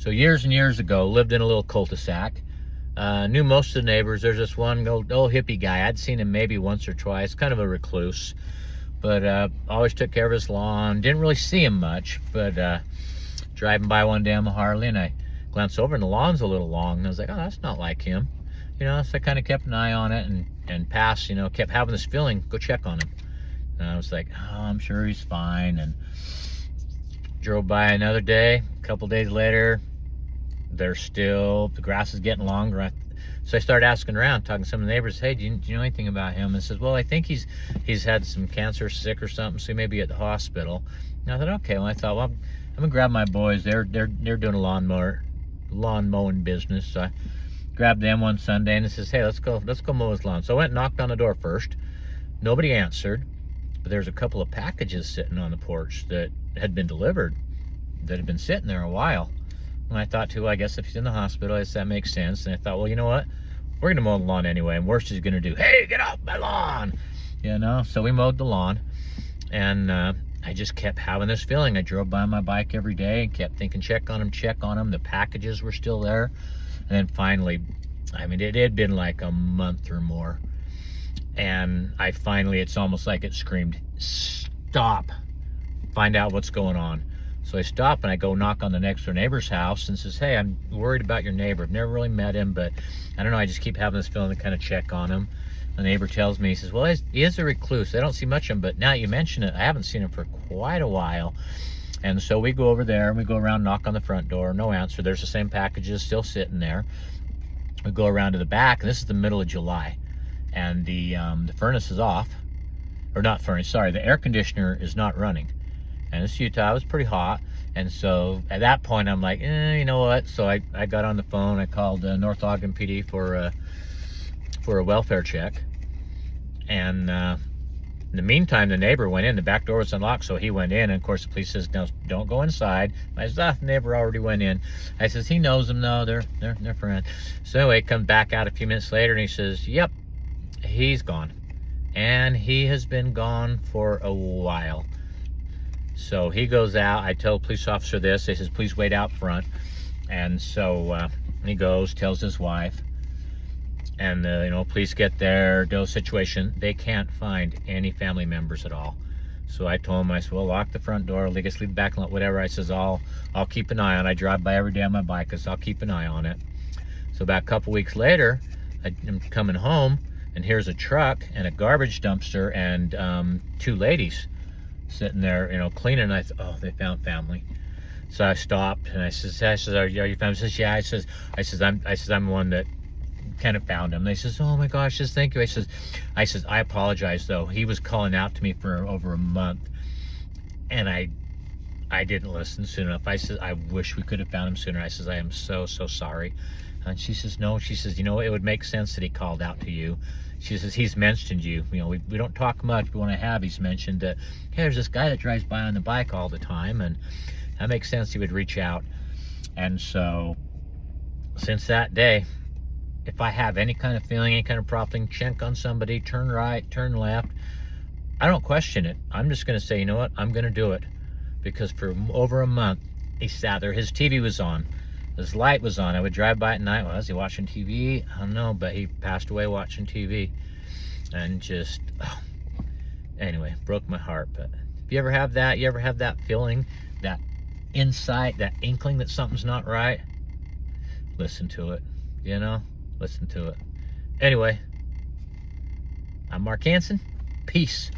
So years and years ago, lived in a little cul-de-sac. Knew most of the neighbors. There's this one old hippie guy. I'd seen him maybe once or twice, kind of a recluse, but always took care of his lawn. Didn't really see him much, but driving by one day on the Harley, and I glanced over and the lawn's a little long, and I was like, oh, that's not like him. So I kind of kept an eye on it and passed, kept having this feeling, go check on him. And I was like, oh, I'm sure he's fine. And drove by another day, a couple days later, the grass is getting longer. So I started asking around, talking to some of the neighbors, hey, do you know anything about him? And says, well, I think he's had some cancer, sick or something, so he may be at the hospital. And I thought, okay, well, I'm gonna grab my boys. They're doing a lawn mowing business. So I grabbed them one Sunday and it says, hey, let's go mow his lawn. So I went and knocked on the door first. Nobody answered, but there's a couple of packages sitting on the porch that had been delivered, that had been sitting there a while. And I thought too, I guess if he's in the hospital, I guess that makes sense. And I thought, well, you know what? We're gonna mow the lawn anyway, and worst he's gonna do, hey, get off my lawn! So we mowed the lawn, and I just kept having this feeling. I drove by on my bike every day and kept thinking, check on him. The packages were still there. And then finally, it had been like a month or more. And it's almost like it screamed, stop, find out what's going on. So I stop and I go knock on the next door neighbor's house and says, hey, I'm worried about your neighbor. I've never really met him, but I don't know, I just keep having this feeling to kind of check on him. The neighbor tells me, he says, well, he is a recluse. I don't see much of him, but now you mention it, I haven't seen him for quite a while. And so we go over there and we go around, knock on the front door, no answer. There's the same packages still sitting there. We go around to the back, and this is the middle of July. And the furnace is off, or not furnace, sorry, the air conditioner is not running. And it's Utah, it was pretty hot. And so at that point, I'm like, you know what? So I got on the phone, I called North Ogden PD for a welfare check. And in the meantime, the neighbor went in, the back door was unlocked, so he went in. And of course, the police says, no, don't go inside. I said, the neighbor already went in. I says, he knows them, no, they're friends. So anyway, he comes back out a few minutes later and he says, yep, he's gone. And he has been gone for a while. So he goes out. I tell the police officer this. He says, please wait out front. And so he goes, tells his wife. And police get there, do a situation. They can't find any family members at all. So I told him, I said, well, lock the front door, leave the back, whatever. I says, I'll keep an eye on it. I drive by every day on my bike, so I'll keep an eye on it. So about a couple weeks later, I'm coming home, and here's a truck and a garbage dumpster and 2 ladies sitting there, cleaning. And I thought, oh, they found family. So I stopped and I says, are you family? She says, yeah. I says, I'm the one that kind of found him. They says, oh my gosh, just thank you. I says, I apologize though. He was calling out to me for over a month, and I didn't listen soon enough. I said, I wish we could have found him sooner. I says, I am so sorry. And she says, no. She says, it would make sense that he called out to you. She says, he's mentioned you. We don't talk much, but when I have, he's mentioned that, hey, there's this guy that drives by on the bike all the time, and that makes sense he would reach out. And so since that day, if I have any kind of feeling, any kind of prompting, check on somebody, turn right, turn left, I don't question it. I'm just going to say, you know what, I'm going to do it. Because for over a month, he sat there. His TV was on. His light was on. I would drive by at night. Well, was he watching TV? I don't know, but he passed away watching TV. And just, anyway, broke my heart. But if you ever have that, feeling, that insight, that inkling that something's not right, listen to it, listen to it. Anyway, I'm Mark Hansen. Peace.